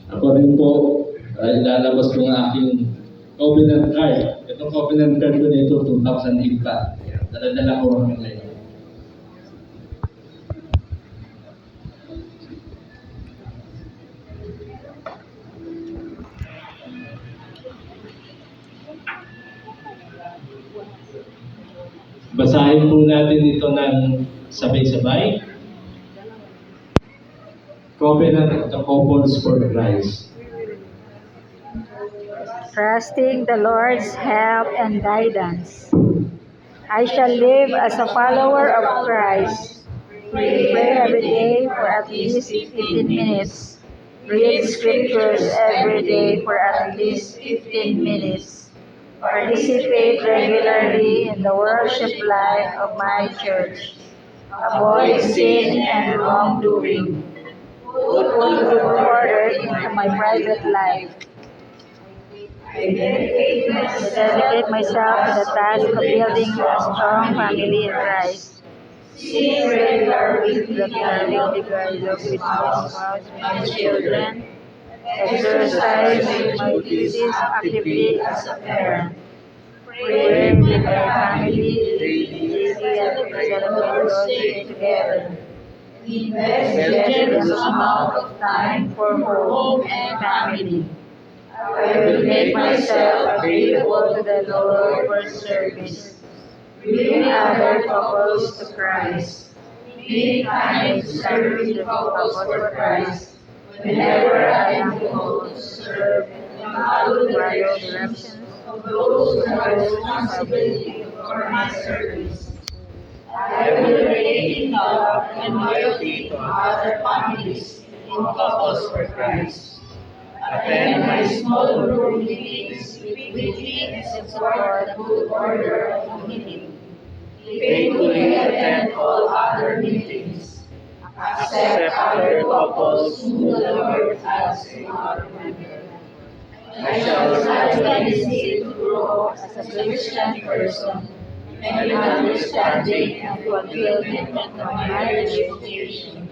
Ako rin po, ilalabas ko ng aking covenant card. Itong covenant card ko nito, 2008 pa. Dala-dala ko hanggang ngayon. Basahin po natin ito ng sabay-sabay. Covenant of the Couples for Christ. Trusting the Lord's help and guidance, I shall live as a follower of Christ. Pray every day for at least 15 minutes. Read scriptures every day for at least 15 minutes. Participate regularly in the worship life of my church. Avoid sin and wrongdoing. Put good order into my private life. I dedicate myself to the task of building a strong family in Christ. Sing regularly the dialogue with my spouse and my children. Exercise my duties actively as a parent. Pray with my family daily and celebrate Lord's Day together. Invest generous amount of time for home and family. I will make myself available to the Lord for service. Bring other couples to Christ. Be kind to serve the couples for Christ. Whenever I am called to serve and follow the directions of those who have responsibility for my service. I will remain in love and loyalty to other families in couples for Christ. Attend my small group meetings weekly and support the good order of the meeting. Faithfully attend all other meetings. Accept other couples whom the Lord has in our member. I shall gradually seek to grow as a Christian person and in understanding and fulfillment of my marriage vocation.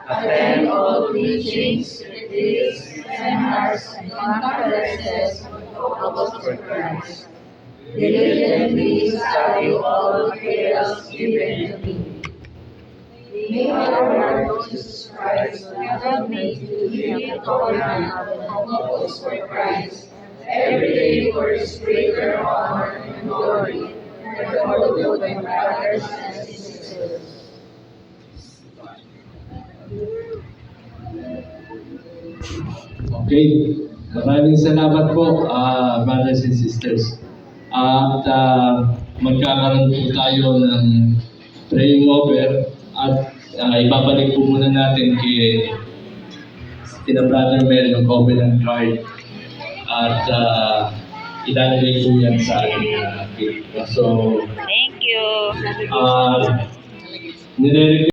Attend all preachings, retreats, seminars, and conferences of couples for Christ. Diligently study all materials given to me. May our Lord Jesus Christ help me to live the covenant of couples for Christ every day for His greater honor and glory, for the good of my brothers and sisters. Okay, maraming salamat po, brothers and sisters. At magkakaroon po tayo ng praying over at ibabalik po muna natin kina Brother Mel yung covenant card at ilalagay po yan sa ating cake. So, Thank you. nire